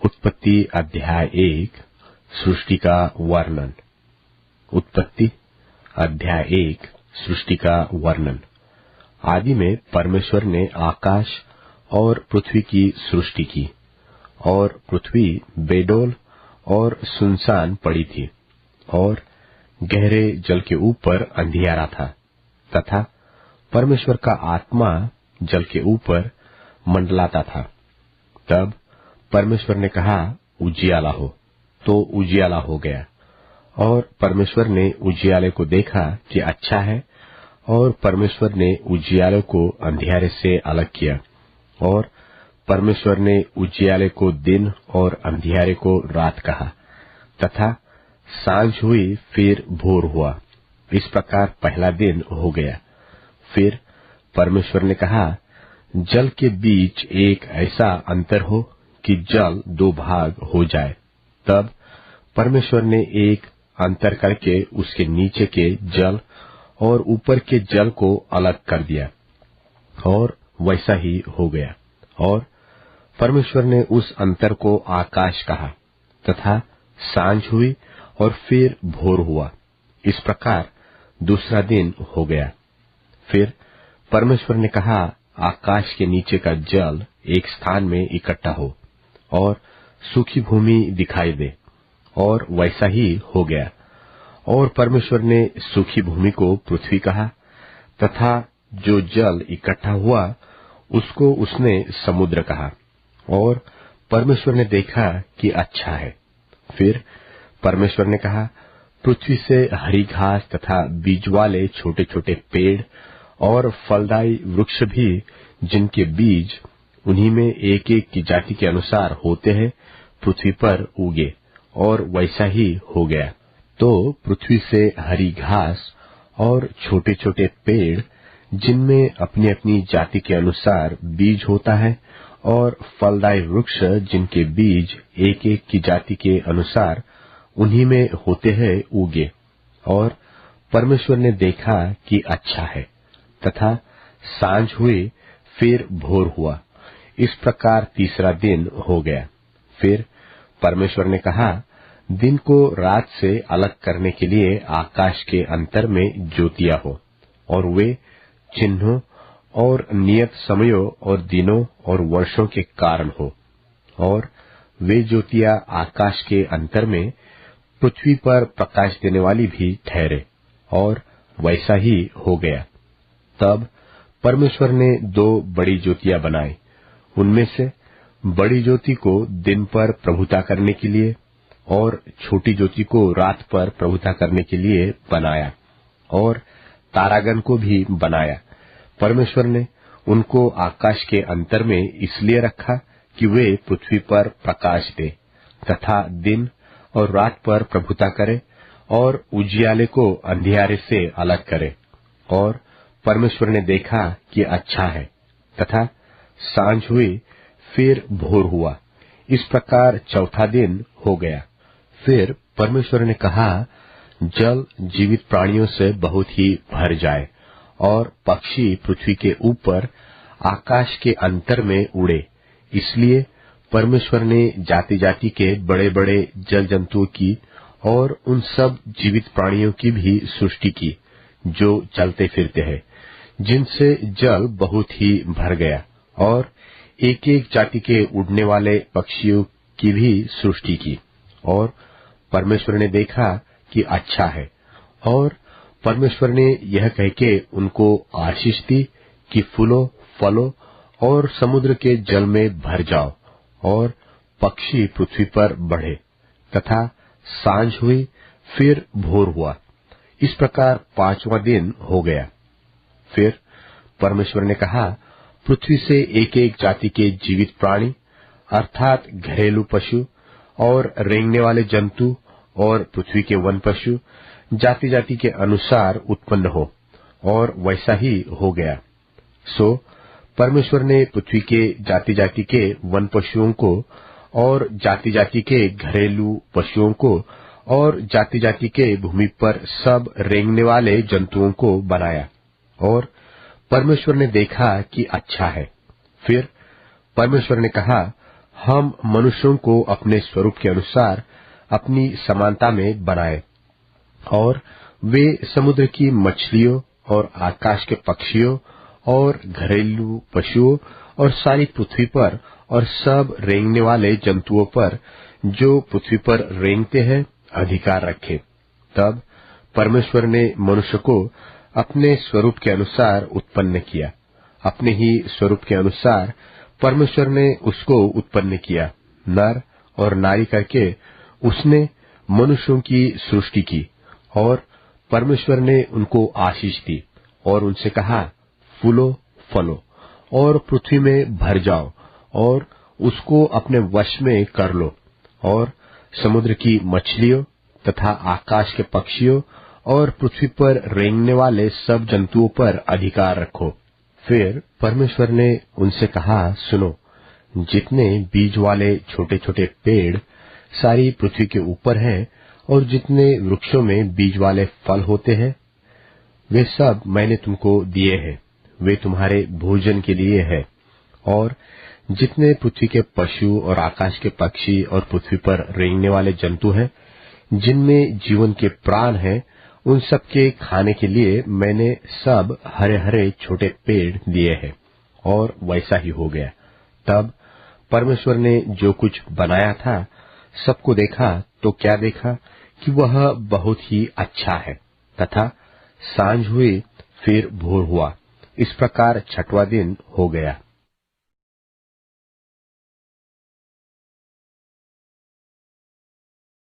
उत्पत्ति अध्याय 1 सृष्टि का वर्णन। उत्पत्ति अध्याय 1 सृष्टि का वर्णन। आदि में परमेश्वर ने आकाश और पृथ्वी की सृष्टि की, और पृथ्वी बेडौल और सुनसान पड़ी थी, और गहरे जल के ऊपर अंधियारा था, तथा परमेश्वर का आत्मा जल के ऊपर मंडलाता था। तब परमेश्वर ने कहा, उजियाला हो, तो उजियाला हो गया। और परमेश्वर ने उजियाले को देखा कि अच्छा है, और परमेश्वर ने उजियाले को अंधियारे से अलग किया, और परमेश्वर ने उजियाले को दिन और अंधियारे को रात कहा, तथा सांझ हुई फिर भोर हुआ। इस प्रकार पहला दिन हो गया। फिर परमेश्वर ने कहा, जल के बीच एक ऐसा अंतर हो कि जल दो भाग हो जाए। तब परमेश्वर ने एक अंतर करके उसके नीचे के जल और ऊपर के जल को अलग कर दिया, और वैसा ही हो गया। और परमेश्वर ने उस अंतर को आकाश कहा, तथा सांझ हुई और फिर भोर हुआ। इस प्रकार दूसरा दिन हो गया। फिर परमेश्वर ने कहा, आकाश के नीचे का जल एक स्थान में इकट्ठा हो, और सूखी भूमि दिखाई दे, और वैसा ही हो गया। और परमेश्वर ने सूखी भूमि को पृथ्वी कहा, तथा जो जल इकट्ठा हुआ उसको उसने समुद्र कहा। और परमेश्वर ने देखा कि अच्छा है। फिर परमेश्वर ने कहा, पृथ्वी से हरी घास तथा बीज वाले छोटे छोटे पेड़ और फलदायी वृक्ष भी, जिनके बीज उन्हीं में एक एक की जाति के अनुसार होते हैं, पृथ्वी पर उगे, और वैसा ही हो गया। तो पृथ्वी से हरी घास और छोटे छोटे पेड़, जिनमें अपनी अपनी जाति के अनुसार बीज होता है, और फलदायी वृक्ष, जिनके बीज एक एक की जाति के अनुसार उन्हीं में होते हैं, उगे। और परमेश्वर ने देखा कि अच्छा है, तथा सांझ हुई फिर भोर हुआ। इस प्रकार तीसरा दिन हो गया। फिर परमेश्वर ने कहा, दिन को रात से अलग करने के लिए आकाश के अंतर में ज्योतियां हो, और वे चिन्हों और नियत समयों और दिनों और वर्षों के कारण हो। और वे ज्योतियां आकाश के अंतर में पृथ्वी पर प्रकाश देने वाली भी ठहरे, और वैसा ही हो गया। तब परमेश्वर ने दो बड़ी ज्योतियां बनाई। उनमें से बड़ी ज्योति को दिन पर प्रभुता करने के लिए, और छोटी ज्योति को रात पर प्रभुता करने के लिए बनाया, और तारागण को भी बनाया। परमेश्वर ने उनको आकाश के अंतर में इसलिए रखा कि वे पृथ्वी पर प्रकाश दे, तथा दिन और रात पर प्रभुता करे, और उजियाले को अंधियारे से अलग करे। और परमेश्वर ने देखा कि अच्छा है, तथा सांझ हुई फिर भोर हुआ। इस प्रकार चौथा दिन हो गया। फिर परमेश्वर ने कहा, जल जीवित प्राणियों से बहुत ही भर जाए, और पक्षी पृथ्वी के ऊपर आकाश के अंतर में उड़े। इसलिए परमेश्वर ने जाति जाति के बड़े बड़े जल जंतुओं की और उन सब जीवित प्राणियों की भी सृष्टि की, जो चलते फिरते हैं, जिनसे जल बहुत ही भर गया। और एक एक जाति के उड़ने वाले पक्षियों की भी सृष्टि की। और परमेश्वर ने देखा कि अच्छा है। और परमेश्वर ने यह कह के उनको आशीष दी कि फूलो फलो और समुद्र के जल में भर जाओ, और पक्षी पृथ्वी पर बढ़े। तथा सांझ हुई फिर भोर हुआ। इस प्रकार पांचवां दिन हो गया। फिर परमेश्वर ने कहा, पृथ्वी से एक एक जाति के जीवित प्राणी, अर्थात घरेलू पशु और रेंगने वाले जंतु और पृथ्वी के वन पशु, जाति जाति के अनुसार उत्पन्न हो, और वैसा ही हो गया। सो परमेश्वर ने पृथ्वी के जाति जाति के वन पशुओं को, और जाति जाति के घरेलू पशुओं को, और जाति जाति के भूमि पर सब रेंगने वाले जंतुओं को बनाया। और परमेश्वर ने देखा कि अच्छा है। फिर परमेश्वर ने कहा, हम मनुष्यों को अपने स्वरूप के अनुसार अपनी समानता में बनाए, और वे समुद्र की मछलियों और आकाश के पक्षियों और घरेलू पशुओं और सारी पृथ्वी पर और सब रेंगने वाले जंतुओं पर जो पृथ्वी पर रेंगते हैं अधिकार रखे। तब परमेश्वर ने मनुष्य को अपने स्वरूप के अनुसार उत्पन्न किया, अपने ही स्वरूप के अनुसार परमेश्वर ने उसको उत्पन्न किया, नर और नारी करके उसने मनुष्यों की सृष्टि की। और परमेश्वर ने उनको आशीष दी और उनसे कहा, फूलो फलो और पृथ्वी में भर जाओ और उसको अपने वश में कर लो, और समुद्र की मछलियों तथा आकाश के पक्षियों और पृथ्वी पर रेंगने वाले सब जंतुओं पर अधिकार रखो। फिर परमेश्वर ने उनसे कहा, सुनो, जितने बीज वाले छोटे छोटे पेड़ सारी पृथ्वी के ऊपर हैं और जितने वृक्षों में बीज वाले फल होते हैं, वे सब मैंने तुमको दिए हैं, वे तुम्हारे भोजन के लिए है। और जितने पृथ्वी के पशु और आकाश के पक्षी और पृथ्वी पर रेंगने वाले जंतु हैं, जिनमें जीवन के प्राण हैं, उन सब के खाने के लिए मैंने सब हरे हरे छोटे पेड़ दिए हैं। और वैसा ही हो गया। तब परमेश्वर ने जो कुछ बनाया था सबको देखा, तो क्या देखा कि वह बहुत ही अच्छा है। तथा सांझ हुई, फिर भोर हुआ, इस प्रकार छठवां दिन हो गया।